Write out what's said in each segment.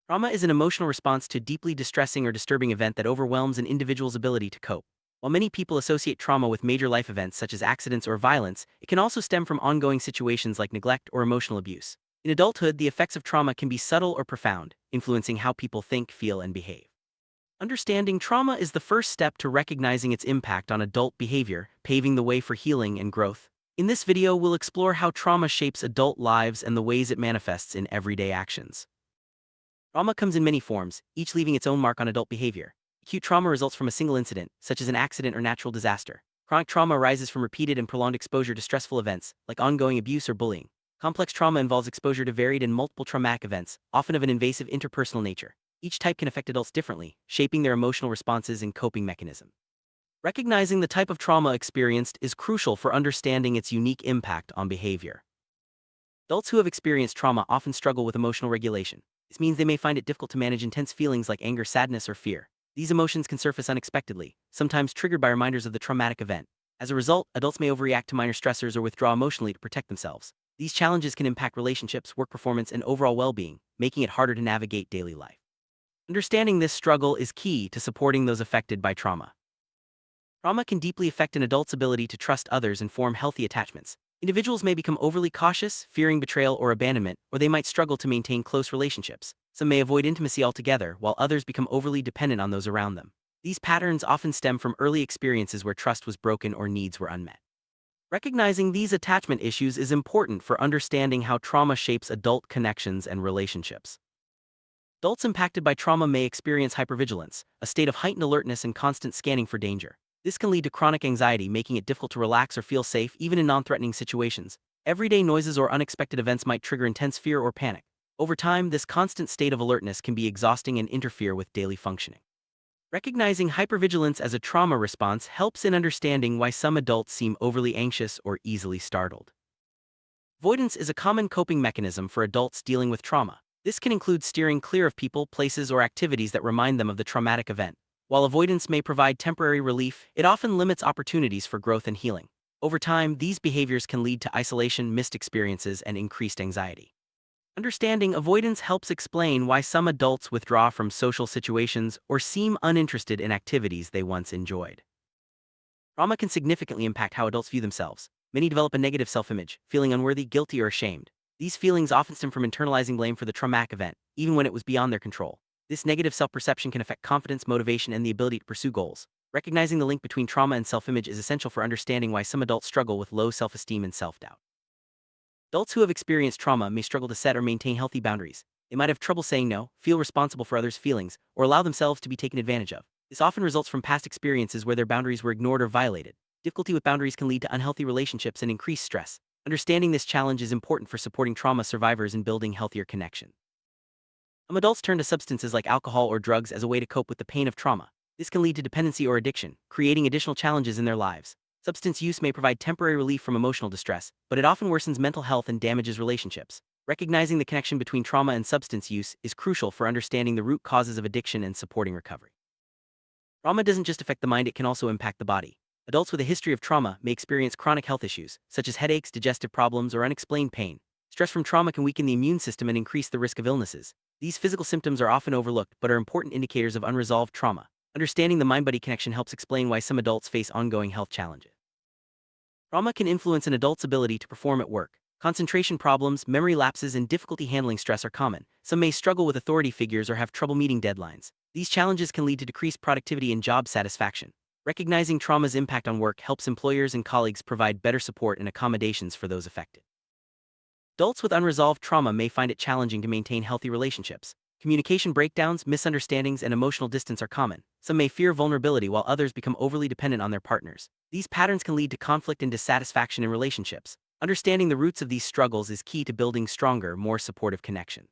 Trauma is an emotional response to a deeply distressing or disturbing event that overwhelms an individual's ability to cope. While many people associate trauma with major life events such as accidents or violence, it can also stem from ongoing situations like neglect or emotional abuse. In adulthood, the effects of trauma can be subtle or profound, influencing how people think, feel, and behave. Understanding trauma is the first step to recognizing its impact on adult behavior, paving the way for healing and growth. In this video, we'll explore how trauma shapes adult lives and the ways it manifests in everyday actions. Trauma comes in many forms, each leaving its own mark on adult behavior. Acute trauma results from a single incident, such as an accident or natural disaster. Chronic trauma arises from repeated and prolonged exposure to stressful events, like ongoing abuse or bullying. Complex trauma involves exposure to varied and multiple traumatic events, often of an invasive interpersonal nature. Each type can affect adults differently, shaping their emotional responses and coping mechanism. Recognizing the type of trauma experienced is crucial for understanding its unique impact on behavior. Adults who have experienced trauma often struggle with emotional regulation. This means they may find it difficult to manage intense feelings like anger, sadness, or fear. These emotions can surface unexpectedly, sometimes triggered by reminders of the traumatic event. As a result, adults may overreact to minor stressors or withdraw emotionally to protect themselves. These challenges can impact relationships, work performance, and overall well-being, making it harder to navigate daily life. Understanding this struggle is key to supporting those affected by trauma. Trauma can deeply affect an adult's ability to trust others and form healthy attachments. Individuals may become overly cautious, fearing betrayal or abandonment, or they might struggle to maintain close relationships. Some may avoid intimacy altogether, while others become overly dependent on those around them. These patterns often stem from early experiences where trust was broken or needs were unmet. Recognizing these attachment issues is important for understanding how trauma shapes adult connections and relationships. Adults impacted by trauma may experience hypervigilance, a state of heightened alertness and constant scanning for danger. This can lead to chronic anxiety, making it difficult to relax or feel safe even in non-threatening situations. Everyday noises or unexpected events might trigger intense fear or panic. Over time, this constant state of alertness can be exhausting and interfere with daily functioning. Recognizing hypervigilance as a trauma response helps in understanding why some adults seem overly anxious or easily startled. Avoidance is a common coping mechanism for adults dealing with trauma. This can include steering clear of people, places, or activities that remind them of the traumatic event. While avoidance may provide temporary relief, it often limits opportunities for growth and healing. Over time, these behaviors can lead to isolation, missed experiences, and increased anxiety. Understanding avoidance helps explain why some adults withdraw from social situations or seem uninterested in activities they once enjoyed. Trauma can significantly impact how adults view themselves. Many develop a negative self-image, feeling unworthy, guilty, or ashamed. These feelings often stem from internalizing blame for the traumatic event, even when it was beyond their control. This negative self-perception can affect confidence, motivation, and the ability to pursue goals. Recognizing the link between trauma and self-image is essential for understanding why some adults struggle with low self-esteem and self-doubt. Adults who have experienced trauma may struggle to set or maintain healthy boundaries. They might have trouble saying no, feel responsible for others' feelings, or allow themselves to be taken advantage of. This often results from past experiences where their boundaries were ignored or violated. Difficulty with boundaries can lead to unhealthy relationships and increased stress. Understanding this challenge is important for supporting trauma survivors and building healthier connection. Some adults turn to substances like alcohol or drugs as a way to cope with the pain of trauma. This can lead to dependency or addiction, creating additional challenges in their lives. Substance use may provide temporary relief from emotional distress, but it often worsens mental health and damages relationships. Recognizing the connection between trauma and substance use is crucial for understanding the root causes of addiction and supporting recovery. Trauma doesn't just affect the mind, it can also impact the body. Adults with a history of trauma may experience chronic health issues, such as headaches, digestive problems, or unexplained pain. Stress from trauma can weaken the immune system and increase the risk of illnesses. These physical symptoms are often overlooked but are important indicators of unresolved trauma. Understanding the mind-body connection helps explain why some adults face ongoing health challenges. Trauma can influence an adult's ability to perform at work. Concentration problems, memory lapses, and difficulty handling stress are common. Some may struggle with authority figures or have trouble meeting deadlines. These challenges can lead to decreased productivity and job satisfaction. Recognizing trauma's impact on work helps employers and colleagues provide better support and accommodations for those affected. Adults with unresolved trauma may find it challenging to maintain healthy relationships. Communication breakdowns, misunderstandings, and emotional distance are common. Some may fear vulnerability while others become overly dependent on their partners. These patterns can lead to conflict and dissatisfaction in relationships. Understanding the roots of these struggles is key to building stronger, more supportive connection.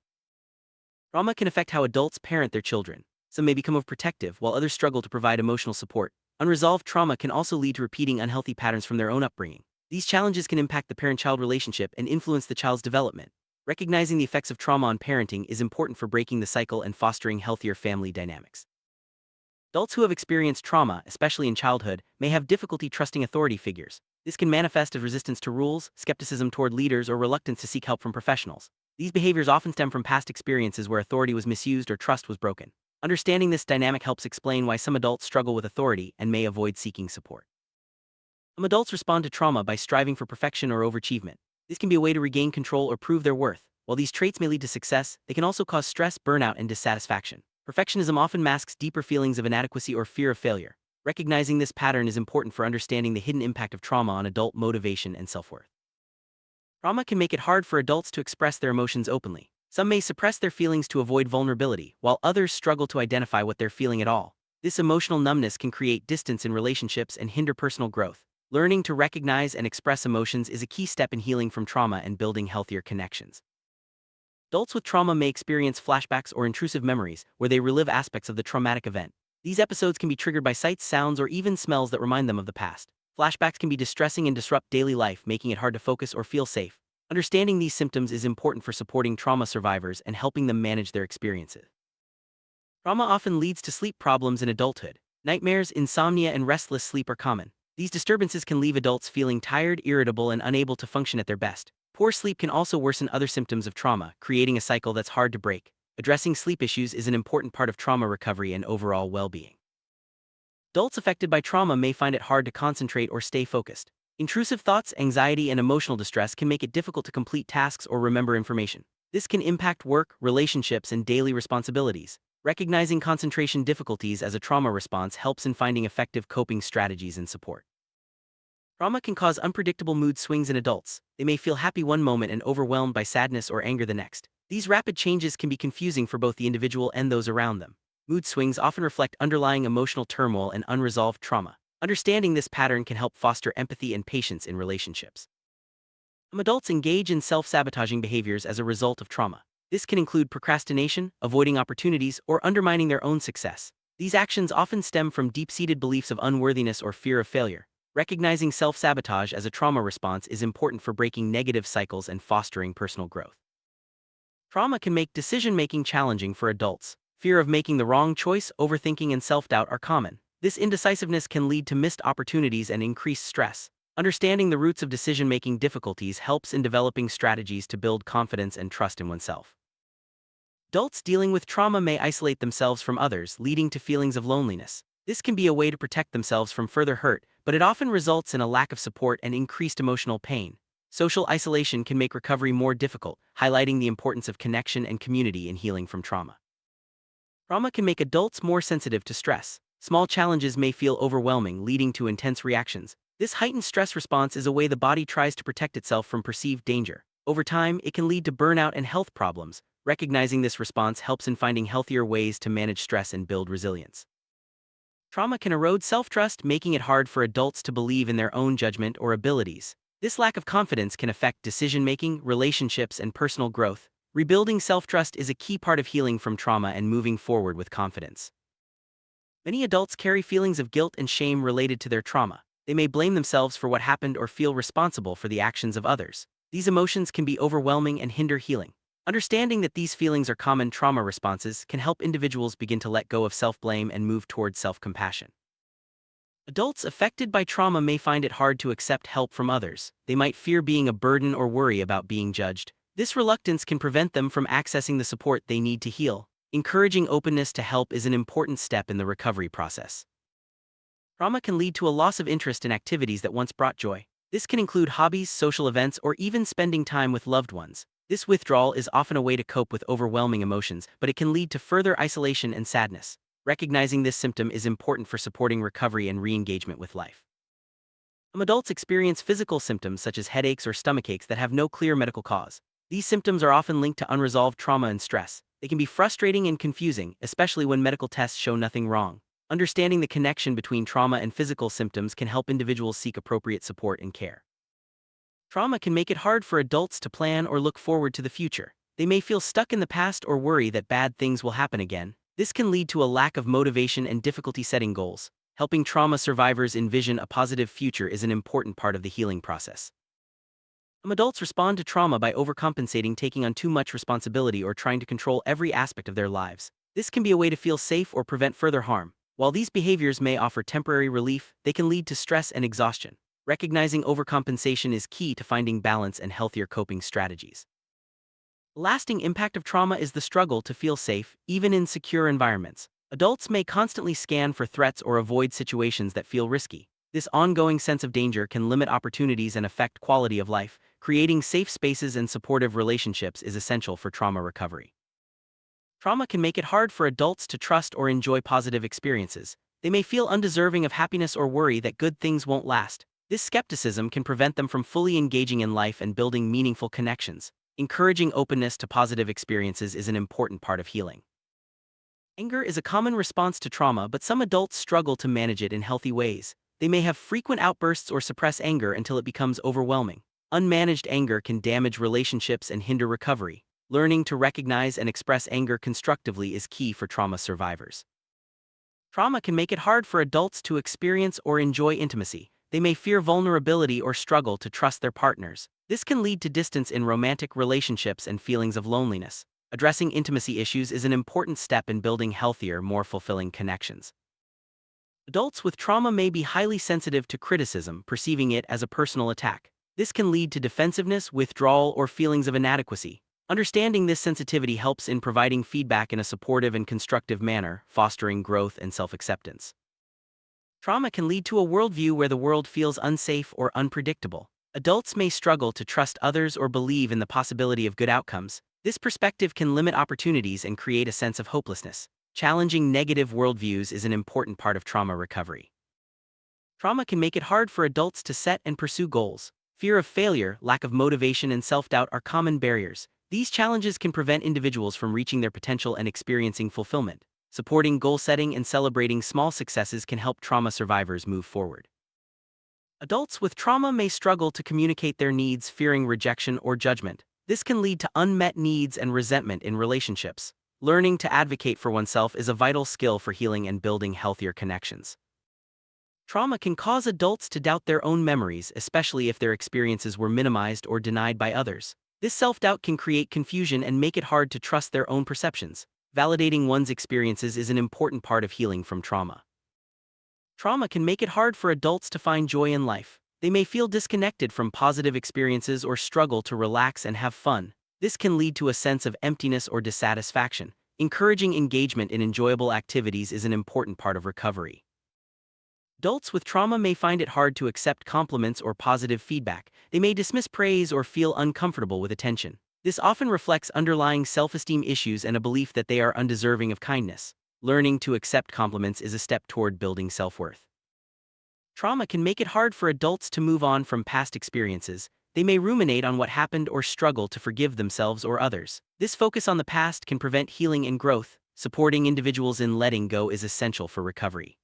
Trauma can affect how adults parent their children. Some may become overprotective while others struggle to provide emotional support. Unresolved trauma can also lead to repeating unhealthy patterns from their own upbringing. These challenges can impact the parent-child relationship and influence the child's development. Recognizing the effects of trauma on parenting is important for breaking the cycle and fostering healthier family dynamics. Adults who have experienced trauma, especially in childhood, may have difficulty trusting authority figures. This can manifest as resistance to rules, skepticism toward leaders, or reluctance to seek help from professionals. These behaviors often stem from past experiences where authority was misused or trust was broken. Understanding this dynamic helps explain why some adults struggle with authority and may avoid seeking support. Some adults respond to trauma by striving for perfection or overachievement. This can be a way to regain control or prove their worth. While these traits may lead to success, they can also cause stress, burnout, and dissatisfaction. Perfectionism often masks deeper feelings of inadequacy or fear of failure. Recognizing this pattern is important for understanding the hidden impact of trauma on adult motivation and self-worth. Trauma can make it hard for adults to express their emotions openly. Some may suppress their feelings to avoid vulnerability, while others struggle to identify what they're feeling at all. This emotional numbness can create distance in relationships and hinder personal growth. Learning to recognize and express emotions is a key step in healing from trauma and building healthier connections. Adults with trauma may experience flashbacks or intrusive memories, where they relive aspects of the traumatic event. These episodes can be triggered by sights, sounds, or even smells that remind them of the past. Flashbacks can be distressing and disrupt daily life, making it hard to focus or feel safe. Understanding these symptoms is important for supporting trauma survivors and helping them manage their experiences. Trauma often leads to sleep problems in adulthood. Nightmares, insomnia, and restless sleep are common. These disturbances can leave adults feeling tired, irritable, and unable to function at their best. Poor sleep can also worsen other symptoms of trauma, creating a cycle that's hard to break. Addressing sleep issues is an important part of trauma recovery and overall well-being. Adults affected by trauma may find it hard to concentrate or stay focused. Intrusive thoughts, anxiety, and emotional distress can make it difficult to complete tasks or remember information. This can impact work, relationships, and daily responsibilities. Recognizing concentration difficulties as a trauma response helps in finding effective coping strategies and support. Trauma can cause unpredictable mood swings in adults. They may feel happy one moment and overwhelmed by sadness or anger the next. These rapid changes can be confusing for both the individual and those around them. Mood swings often reflect underlying emotional turmoil and unresolved trauma. Understanding this pattern can help foster empathy and patience in relationships. Some adults engage in self-sabotaging behaviors as a result of trauma. This can include procrastination, avoiding opportunities, or undermining their own success. These actions often stem from deep-seated beliefs of unworthiness or fear of failure. Recognizing self-sabotage as a trauma response is important for breaking negative cycles and fostering personal growth. Trauma can make decision-making challenging for adults. Fear of making the wrong choice, overthinking, and self-doubt are common. This indecisiveness can lead to missed opportunities and increased stress. Understanding the roots of decision-making difficulties helps in developing strategies to build confidence and trust in oneself. Adults dealing with trauma may isolate themselves from others, leading to feelings of loneliness. This can be a way to protect themselves from further hurt, but it often results in a lack of support and increased emotional pain. Social isolation can make recovery more difficult, highlighting the importance of connection and community in healing from trauma. Trauma can make adults more sensitive to stress. Small challenges may feel overwhelming, leading to intense reactions. This heightened stress response is a way the body tries to protect itself from perceived danger. Over time, it can lead to burnout and health problems. Recognizing this response helps in finding healthier ways to manage stress and build resilience. Trauma can erode self-trust, making it hard for adults to believe in their own judgment or abilities. This lack of confidence can affect decision-making, relationships, and personal growth. Rebuilding self-trust is a key part of healing from trauma and moving forward with confidence. Many adults carry feelings of guilt and shame related to their trauma. They may blame themselves for what happened or feel responsible for the actions of others. These emotions can be overwhelming and hinder healing. Understanding that these feelings are common trauma responses can help individuals begin to let go of self-blame and move toward self-compassion. Adults affected by trauma may find it hard to accept help from others. They might fear being a burden or worry about being judged. This reluctance can prevent them from accessing the support they need to heal. Encouraging openness to help is an important step in the recovery process. Trauma can lead to a loss of interest in activities that once brought joy. This can include hobbies, social events, or even spending time with loved ones. This withdrawal is often a way to cope with overwhelming emotions, but it can lead to further isolation and sadness. Recognizing this symptom is important for supporting recovery and re-engagement with life. Some adults experience physical symptoms such as headaches or stomachaches that have no clear medical cause. These symptoms are often linked to unresolved trauma and stress. They can be frustrating and confusing, especially when medical tests show nothing wrong. Understanding the connection between trauma and physical symptoms can help individuals seek appropriate support and care. Trauma can make it hard for adults to plan or look forward to the future. They may feel stuck in the past or worry that bad things will happen again. This can lead to a lack of motivation and difficulty setting goals. Helping trauma survivors envision a positive future is an important part of the healing process. Some adults respond to trauma by overcompensating, taking on too much responsibility, or trying to control every aspect of their lives. This can be a way to feel safe or prevent further harm. While these behaviors may offer temporary relief, they can lead to stress and exhaustion. Recognizing overcompensation is key to finding balance and healthier coping strategies. A lasting impact of trauma is the struggle to feel safe, even in secure environments. Adults may constantly scan for threats or avoid situations that feel risky. This ongoing sense of danger can limit opportunities and affect quality of life. Creating safe spaces and supportive relationships is essential for trauma recovery. Trauma can make it hard for adults to trust or enjoy positive experiences. They may feel undeserving of happiness or worry that good things won't last. This skepticism can prevent them from fully engaging in life and building meaningful connections. Encouraging openness to positive experiences is an important part of healing. Anger is a common response to trauma, but some adults struggle to manage it in healthy ways. They may have frequent outbursts or suppress anger until it becomes overwhelming. Unmanaged anger can damage relationships and hinder recovery. Learning to recognize and express anger constructively is key for trauma survivors. Trauma can make it hard for adults to experience or enjoy intimacy. They may fear vulnerability or struggle to trust their partners. This can lead to distance in romantic relationships and feelings of loneliness. Addressing intimacy issues is an important step in building healthier, more fulfilling connections. Adults with trauma may be highly sensitive to criticism, perceiving it as a personal attack. This can lead to defensiveness, withdrawal, or feelings of inadequacy. Understanding this sensitivity helps in providing feedback in a supportive and constructive manner, fostering growth and self-acceptance. Trauma can lead to a worldview where the world feels unsafe or unpredictable. Adults may struggle to trust others or believe in the possibility of good outcomes. This perspective can limit opportunities and create a sense of hopelessness. Challenging negative worldviews is an important part of trauma recovery. Trauma can make it hard for adults to set and pursue goals. Fear of failure, lack of motivation, and self-doubt are common barriers. These challenges can prevent individuals from reaching their potential and experiencing fulfillment. Supporting goal setting and celebrating small successes can help trauma survivors move forward. Adults with trauma may struggle to communicate their needs, fearing rejection or judgment. This can lead to unmet needs and resentment in relationships. Learning to advocate for oneself is a vital skill for healing and building healthier connections. Trauma can cause adults to doubt their own memories, especially if their experiences were minimized or denied by others. This self-doubt can create confusion and make it hard to trust their own perceptions. Validating one's experiences is an important part of healing from trauma. Trauma can make it hard for adults to find joy in life. They may feel disconnected from positive experiences or struggle to relax and have fun. This can lead to a sense of emptiness or dissatisfaction. Encouraging engagement in enjoyable activities is an important part of recovery. Adults with trauma may find it hard to accept compliments or positive feedback. They may dismiss praise or feel uncomfortable with attention. This often reflects underlying self-esteem issues and a belief that they are undeserving of kindness. Learning to accept compliments is a step toward building self-worth. Trauma can make it hard for adults to move on from past experiences. They may ruminate on what happened or struggle to forgive themselves or others. This focus on the past can prevent healing and growth. Supporting individuals in letting go is essential for recovery.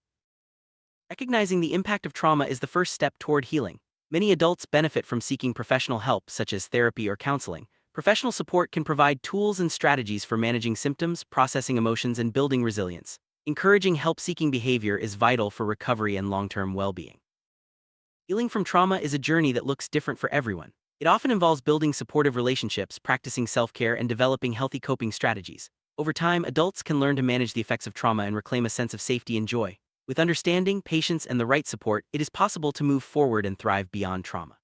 Recognizing the impact of trauma is the first step toward healing. Many adults benefit from seeking professional help, such as therapy or counseling. Professional support can provide tools and strategies for managing symptoms, processing emotions, and building resilience. Encouraging help-seeking behavior is vital for recovery and long-term well-being. Healing from trauma is a journey that looks different for everyone. It often involves building supportive relationships, practicing self-care, and developing healthy coping strategies. Over time, adults can learn to manage the effects of trauma and reclaim a sense of safety and joy. With understanding, patience, and the right support, it is possible to move forward and thrive beyond trauma.